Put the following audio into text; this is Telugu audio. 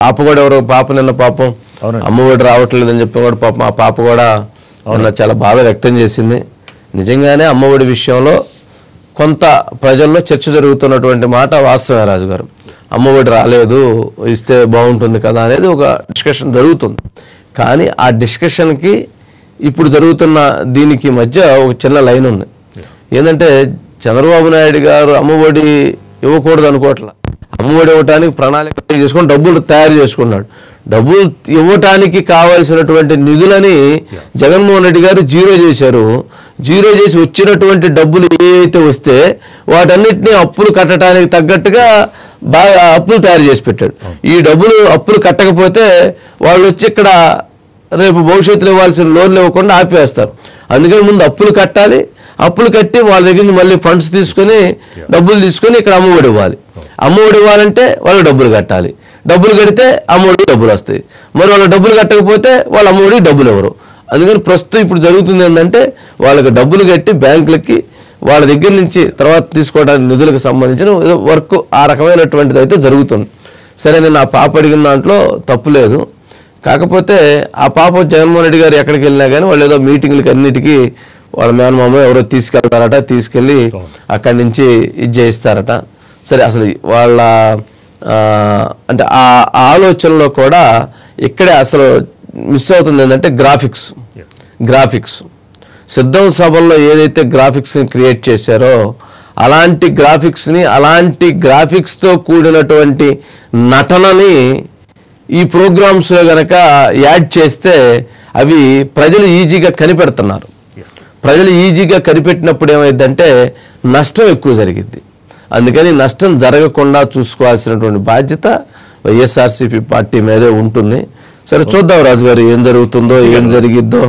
పాప కూడా ఎవరో పాప నిన్న పాపం అమ్మఒడి రావట్లేదని చెప్పి కూడా పాపం ఆ పాప కూడా చాలా బాధ వ్యక్తం చేసింది. నిజంగానే అమ్మఒడి విషయంలో కొంత ప్రజల్లో చర్చ జరుగుతున్నటువంటి మాట వాస్తవమే రాజు గారు. అమ్మఒడి రాలేదు, ఇస్తే బాగుంటుంది కదా అనేది ఒక డిస్కషన్ జరుగుతుంది. కానీ ఆ డిస్కషన్కి ఇప్పుడు జరుగుతున్న దీనికి మధ్య ఒక చిన్న లైన్ ఉంది. ఏంటంటే చంద్రబాబు నాయుడు గారు అమ్మఒడి ఇవ్వకూడదు అనుకోవట్లా, అమ్మఒడి ఇవ్వటానికి ప్రణాళిక చేసుకొని డబ్బులు తయారు చేసుకున్నాడు. డబ్బులు ఇవ్వటానికి కావాల్సినటువంటి నిధులని జగన్మోహన్ రెడ్డి గారు జీరో చేశారు. జీరో చేసి వచ్చినటువంటి డబ్బులు ఏవైతే వస్తే వాటన్నిటినీ అప్పులు కట్టడానికి తగ్గట్టుగా బాగా అప్పులు తయారు చేసి పెట్టాడు. ఈ డబ్బులు అప్పులు కట్టకపోతే వాళ్ళు వచ్చి ఇక్కడ రేపు భవిష్యత్తులో ఇవ్వాల్సిన లోన్లు ఇవ్వకుండా ఆపేస్తారు. అందుకని ముందు అప్పులు కట్టాలి, అప్పులు కట్టి వాళ్ళ దగ్గర నుంచి మళ్ళీ ఫండ్స్ తీసుకొని డబ్బులు తీసుకొని ఇక్కడ అమ్మఒడి ఇవ్వాలి. అమ్మఒడి ఇవ్వాలంటే వాళ్ళు డబ్బులు కట్టాలి, డబ్బులు కడితే అమ్మఒడికి డబ్బులు వస్తాయి. మరి వాళ్ళు డబ్బులు కట్టకపోతే వాళ్ళ అమ్మఒడికి డబ్బులు ఎవరు. అందుకని ప్రస్తుతం ఇప్పుడు జరుగుతుంది ఏంటంటే వాళ్ళకి డబ్బులు కట్టి బ్యాంకులకి వాళ్ళ దగ్గర నుంచి తర్వాత తీసుకోవడానికి నిధులకు సంబంధించిన వర్క్ ఆ రకమైనటువంటిది అయితే జరుగుతుంది. సరే, నేను ఆ పాప అడిగిన దాంట్లో తప్పు లేదు. కాకపోతే ఆ పాప జగన్మోహన్ రెడ్డి గారు ఎక్కడికి వెళ్ళినా కానీ వాళ్ళు ఏదో మీటింగ్లకి అన్నిటికీ వాళ్ళ మేనమామ ఎవరో తీసుకెళ్తారట, తీసుకెళ్ళి అక్కడి నుంచి ఇది చేయిస్తారట. సరే, అసలు వాళ్ళ అంటే ఆ ఆలోచనలో కూడా ఇక్కడే అసలు మిస్ అవుతుంది ఏంటంటే గ్రాఫిక్స్ సిద్ధం సభల్లో ఏదైతే గ్రాఫిక్స్ని క్రియేట్ చేశారో అలాంటి గ్రాఫిక్స్తో కూడినటువంటి నటనని ఈ ప్రోగ్రామ్స్లో గనక యాడ్ చేస్తే అవి ప్రజలు ఈజీగా కనిపెడుతున్నారు. ప్రజలు ఈజీగా కనిపెట్టినప్పుడు ఏమైందంటే నష్టం ఎక్కువ జరిగింది. అందుకని నష్టం జరగకుండా చూసుకోవాల్సినటువంటి బాధ్యత వైఎస్ఆర్సీపీ పార్టీ మీదే ఉంటుంది. సరే, చూద్దాం రాజుగారు ఏం జరుగుతుందో ఏం జరిగిద్దో.